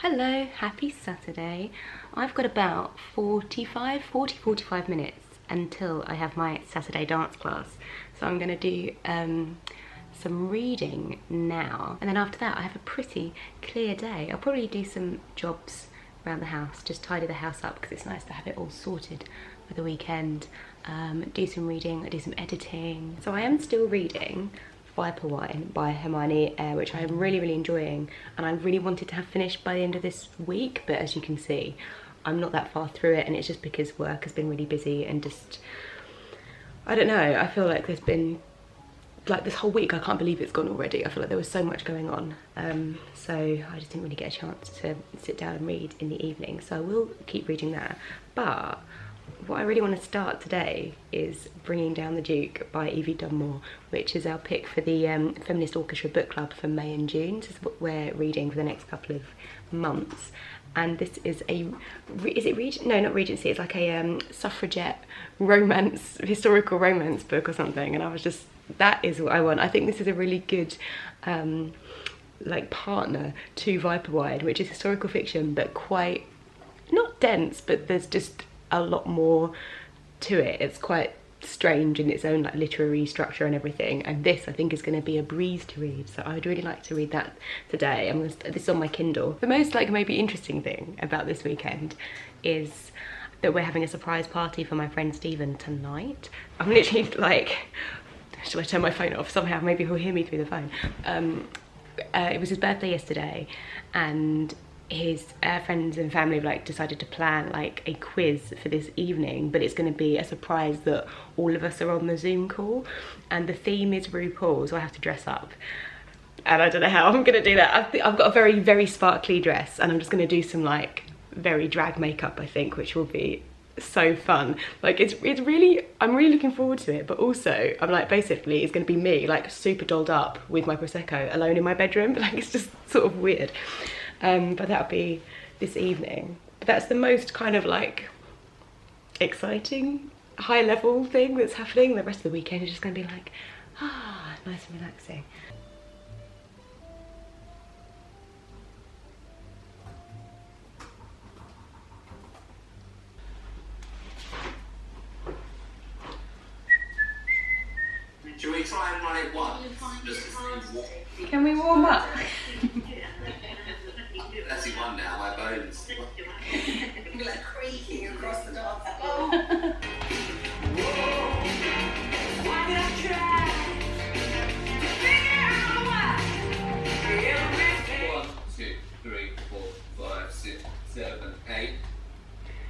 Hello, happy Saturday. I've got about 45 minutes until I have my Saturday dance class. So I'm gonna do some reading now. And then after that, I have a pretty clear day. I'll probably do some jobs around the house, just tidy the house up because it's nice to have it all sorted for the weekend. Do some reading, do some editing. So I am still reading Viper Wine by Hermione Eyre, which I'm really enjoying, and I really wanted to have finished by the end of this week, but as you can see, I'm not that far through it, and it's just because work has been really busy and just, I don't know, I feel like there's been, like this whole week, I can't believe it's gone already. I feel like there was so much going on, so I just didn't really get a chance to sit down and read in the evening, so I will keep reading that. But what I really want to start today is Bringing Down the Duke by Evie Dunmore, which is our pick for the Feminist Orchestra Book Club for May and June. This is what we're reading for the next couple of months. And this is a, no, not Regency, it's like a suffragette romance, historical romance book or something. And I was just, that is what I want. I think this is a really good like partner to Viper Wine, which is historical fiction, but quite, not dense, but there's just a lot more to it. It's quite strange in its own like literary structure and everything, and this I think is going to be a breeze to read, so I would really like to read that today. This is on my Kindle. The most like maybe interesting thing about this weekend is that we're having a surprise party for my friend Stephen tonight. I'm literally like, should I turn my phone off somehow? Maybe he'll hear me through the phone. It was his birthday yesterday, and his friends and family have like decided to plan like a quiz for this evening, but it's going to be a surprise that all of us are on the Zoom call, and the theme is RuPaul, so I have to dress up, and I don't know how I'm going to do that. I've got a very sparkly dress, and I'm just going to do some like very drag makeup, I think, which will be so fun. Like it's really, I'm really looking forward to it, but also I'm like, basically it's going to be me like super dolled up with my Prosecco alone in my bedroom, like it's just sort of weird. But that'll be this evening. But that's the most kind of like exciting, high level thing that's happening. The rest of the weekend is just going to be like, nice and relaxing. Should we try and run it once? Can we warm up? That's the one now, my bones. You're like creaking across the dance floor. One, two, three, 4, 5, 6, 7, 8.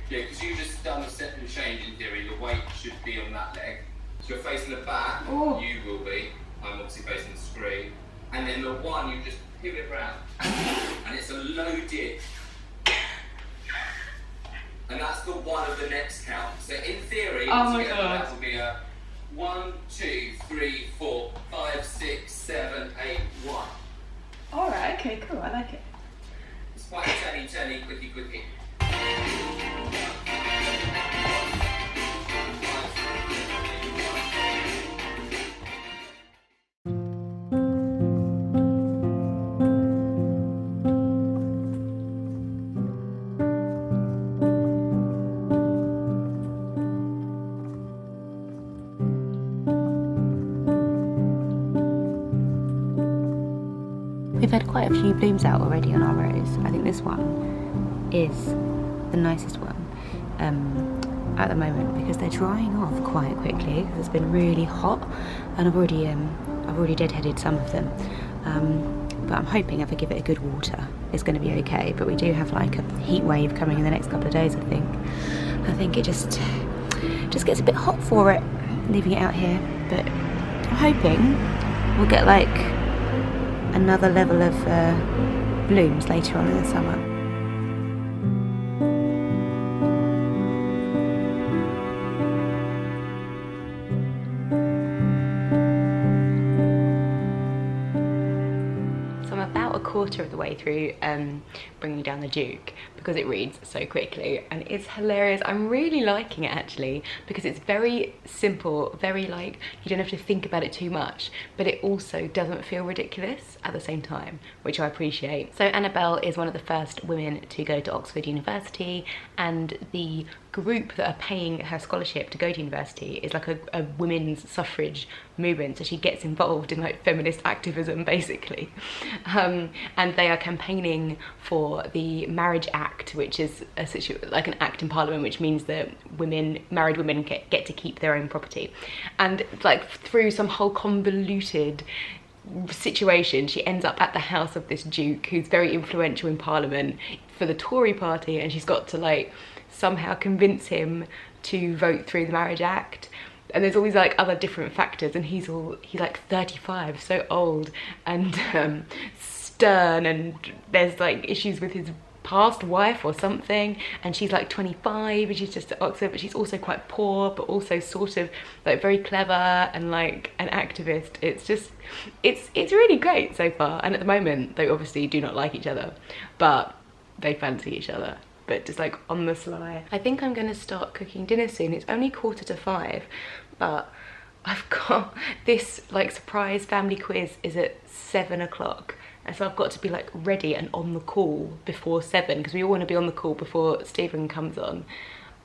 Yeah, because you just done the step and change in theory. Your weight should be on that leg. So you're facing the back. Oh. You will be. I'm obviously facing the screen. And then the one, you just pivot round. And it's a low dip. And that's the one of the next count. So in theory, oh my together, God, that will be a 1, 2, 3, 4, 5, 6, 7, 8, 1. all right, okay, cool, I like it. It's quite a turny, quickie. We've had quite a few blooms out already on our rose. I think this one is the nicest one at the moment because they're drying off quite quickly because it's been really hot, and I've already deadheaded some of them. But I'm hoping if I give it a good water, it's going to be okay. But we do have like a heat wave coming in the next couple of days, I think. I think it just gets a bit hot for it, leaving it out here. But I'm hoping we'll get like another level of blooms later on in the summer. So I'm about 1/4 quarter of the way through Bringing Down the Duke, because it reads so quickly and it's hilarious. I'm really liking it actually, because it's very simple, very like, you don't have to think about it too much, but it also doesn't feel ridiculous at the same time, which I appreciate. So Annabelle is one of the first women to go to Oxford University, and the group that are paying her scholarship to go to university is like a women's suffrage movement, so she gets involved in like feminist activism basically, and they are campaigning for the Marriage Act, which is like an act in Parliament which means that married women get to keep their own property. And like through some whole convoluted situation, she ends up at the house of this duke who's very influential in Parliament for the Tory party, and she's got to like somehow convince him to vote through the Marriage Act. And there's all these like other different factors, and he's like 35, so old and stern, and there's like issues with his past wife or something, and she's like 25 and she's just at Oxford, but she's also quite poor, but also sort of like very clever and like an activist. It's just, it's really great so far. And at the moment they obviously do not like each other, but they fancy each other, but just like on the sly. I think I'm gonna start cooking dinner soon. It's only 4:45, but I've got this like surprise family quiz is at 7 o'clock. And so I've got to be like ready and on the call before 7, because we all want to be on the call before Stephen comes on.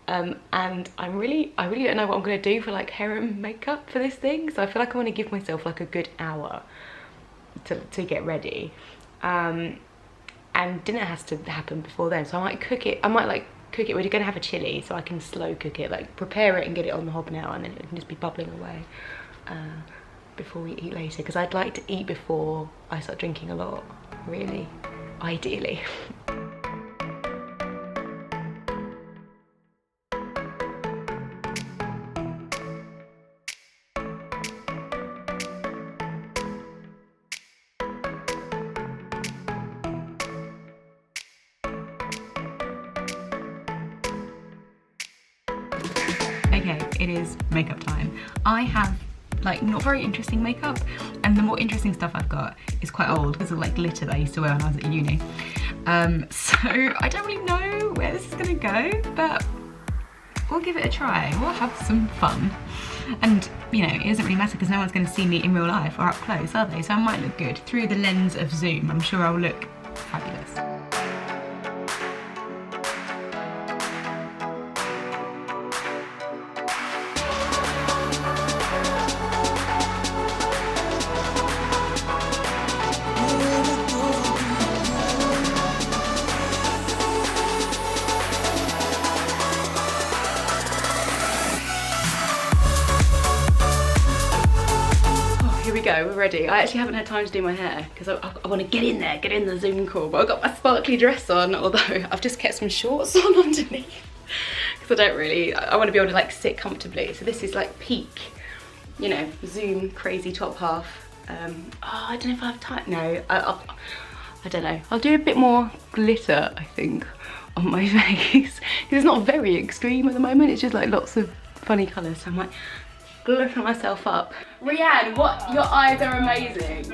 And I really don't know what I'm gonna do for like hair and makeup for this thing. So I feel like I want to give myself like a good hour to get ready. And dinner has to happen before then. So I might cook it. We're gonna have a chili, so I can slow cook it, like prepare it and get it on the hob now, and then it can just be bubbling away before we eat later, because I'd like to eat before I start drinking a lot, really, ideally. Okay, it is makeup time. I have like not very interesting makeup, and the more interesting stuff I've got is quite old because of like glitter that I used to wear when I was at uni. So I don't really know where this is gonna go, but we'll give it a try. We'll have some fun. And you know, it doesn't really matter because no one's gonna see me in real life or up close, are they? So I might look good through the lens of Zoom. I'm sure I'll look fabulous. Go, we're ready. I actually haven't had time to do my hair because I want to get in the Zoom call, but I've got my sparkly dress on, although I've just kept some shorts on underneath because I want to be able to like sit comfortably. So this is like peak, you know, Zoom crazy top half. Oh, I don't know if I have time. No, I don't know. I'll do a bit more glitter, I think, on my face. It's not very extreme at the moment. It's just like lots of funny colours. So I'm like glitter myself up. Rianne, what? Your eyes are amazing.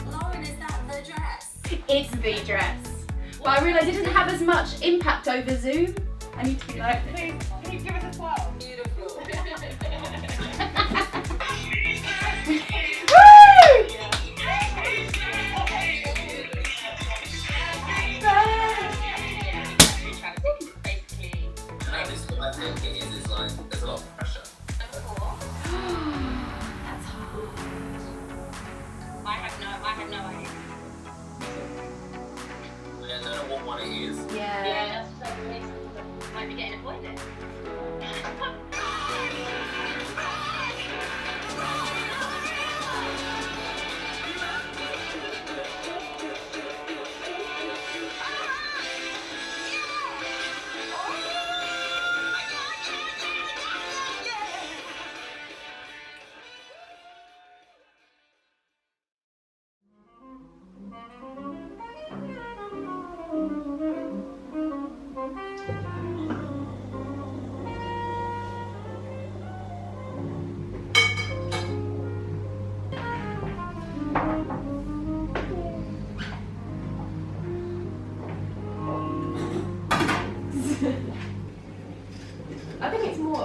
Lauren, is that the dress? It's the dress. But I realised it doesn't have as much impact over Zoom. I need to be like, please, can you give us a 12? Beautiful. I think it is like there's a lot of pressure. That's hard. I have no idea. I don't know what one it is. Yeah. That's so amazing. Might be getting appointed.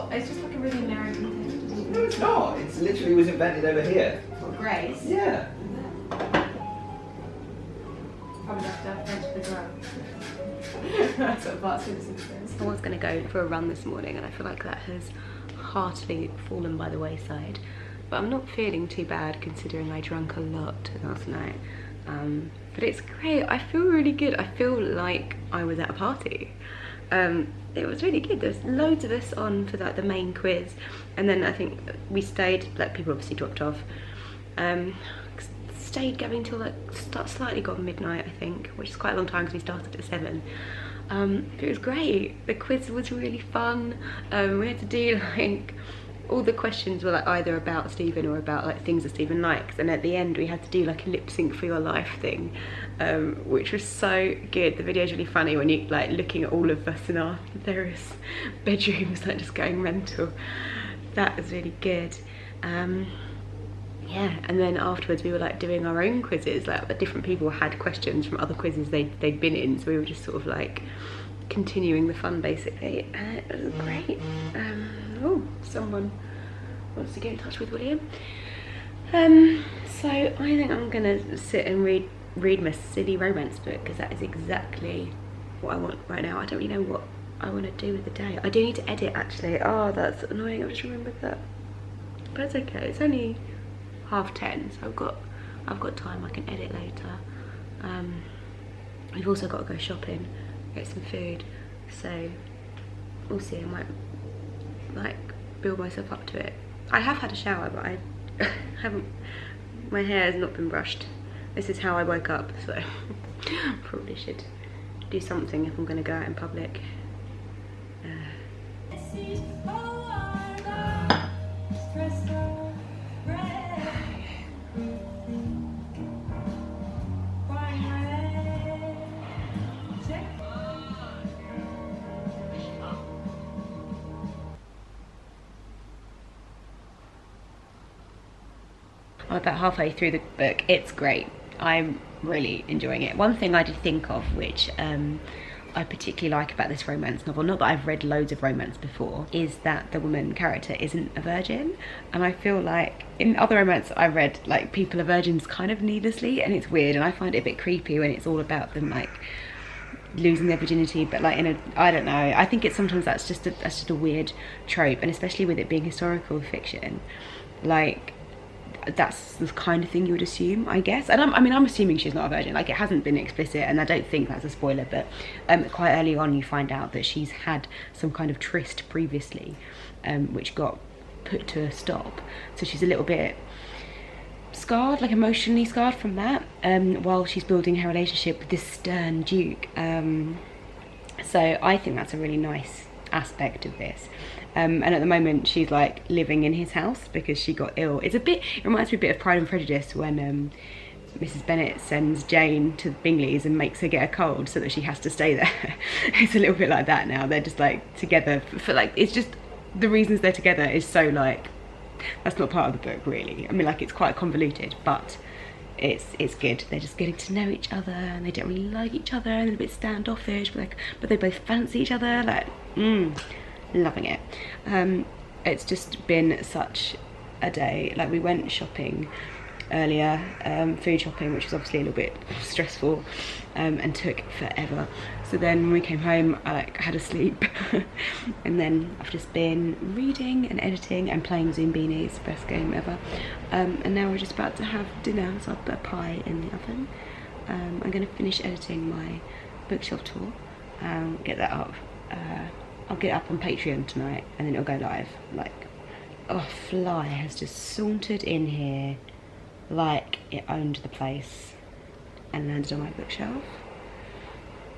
what? It's just like a really American thing. No, it's not. It's literally was invented over here. What, Grace? Yeah. Probably have to have the ground. That's what Bart Simpson says. I was going to go for a run this morning and I feel like that has heartily fallen by the wayside. But I'm not feeling too bad considering I drank a lot last night. But it's great. I feel really good. I feel like I was at a party. It was really good. There's loads of us on for like the main quiz, and then I think we stayed, like people obviously dropped off. Stayed going till like slightly gone midnight, I think, which is quite a long time because we started at 7. It was great. The quiz was really fun. We had to do like, all the questions were like either about Stephen or about like things that Stephen likes, and at the end we had to do like a lip sync for your life thing, which was so good. The video is really funny when you like looking at all of us in our various bedrooms like just going mental. That was really good. Yeah, and then afterwards we were like doing our own quizzes, like different people had questions from other quizzes they'd been in, so we were just sort of like continuing the fun basically. It was great. Oh, someone wants to get in touch with William. So I think I'm gonna sit and read my silly romance book because that is exactly what I want right now. I don't really know what I want to do with the day. I do need to edit actually. Oh, that's annoying. I just remembered that. But it's okay. It's only 10:30, so I've got time. I can edit later. We've also got to go shopping, get some food. So we'll see. I might like build myself up to it. I have had a shower, but I haven't. My hair has not been brushed. This is how I woke up, so probably should do something if I'm going to go out in public. I'm about halfway through the book. It's great. I'm really enjoying it. One thing I did think of, which I particularly like about this romance novel, not that I've read loads of romance before, is that the woman character isn't a virgin. And I feel like in other romance I've read, like people are virgins kind of needlessly, and it's weird, and I find it a bit creepy when it's all about them like losing their virginity, but like in a, I don't know, I think it's sometimes that's just a weird trope, and especially with it being historical fiction, like that's the kind of thing you would assume, I guess. And I'm assuming she's not a virgin, like it hasn't been explicit, and I don't think that's a spoiler, but quite early on you find out that she's had some kind of tryst previously, which got put to a stop, so she's a little bit scarred, like emotionally scarred from that, while she's building her relationship with this stern duke. So I think that's a really nice aspect of this. And at the moment she's like living in his house because she got ill. It reminds me a bit of Pride and Prejudice when Mrs. Bennet sends Jane to Bingley's and makes her get a cold so that she has to stay there. It's a little bit like that now. They're just like together for like, it's just the reasons they're together is so like, that's not part of the book really. I mean, like it's quite convoluted, but it's good. They're just getting to know each other and they don't really like each other and they're a bit standoffish, but they both fancy each other, like loving it. It's just been such a day. Like we went shopping earlier, food shopping, which was obviously a little bit stressful, and took forever. So then when we came home I like had a sleep and then I've just been reading and editing and playing Zoom Beanies, best game ever, and now we're just about to have dinner, so I've put a pie in the oven. I'm going to finish editing my bookshelf tour, get that up. I'll get it up on Patreon tonight and then it'll go live. Like, oh, fly has just sauntered in here like it owned the place and landed on my bookshelf.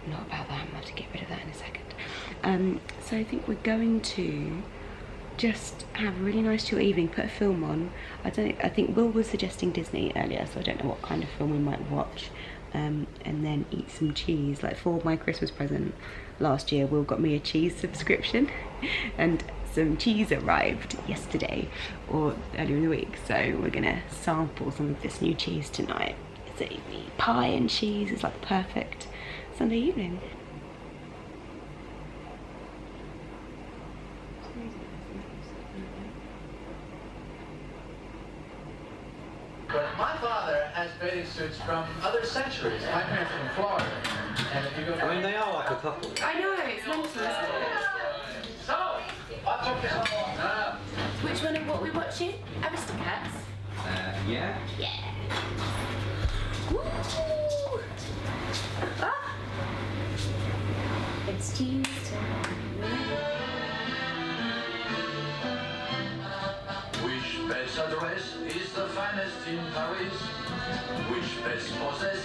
Not about that, I'm going to have to get rid of that in a second. So I think we're going to just have a really nice chill evening, put a film on. I think Will was suggesting Disney earlier, so I don't know what kind of film we might watch. And then eat some cheese. Like for my Christmas present last year, Will got me a cheese subscription and some cheese arrived yesterday or earlier in the week, so we're gonna sample some of this new cheese tonight. So pie and cheese is like the perfect Sunday evening. bathing suits from other centuries. My parents are from Florida. And if you go I mean, they are like a couple. I know, it's mental, isn't it? So, I took this one. Which one are what we're watching? Aristocats? Yeah. Yeah. Woo! Ah! It's Tuesday. Which best address is the finest in Paris? Which best possess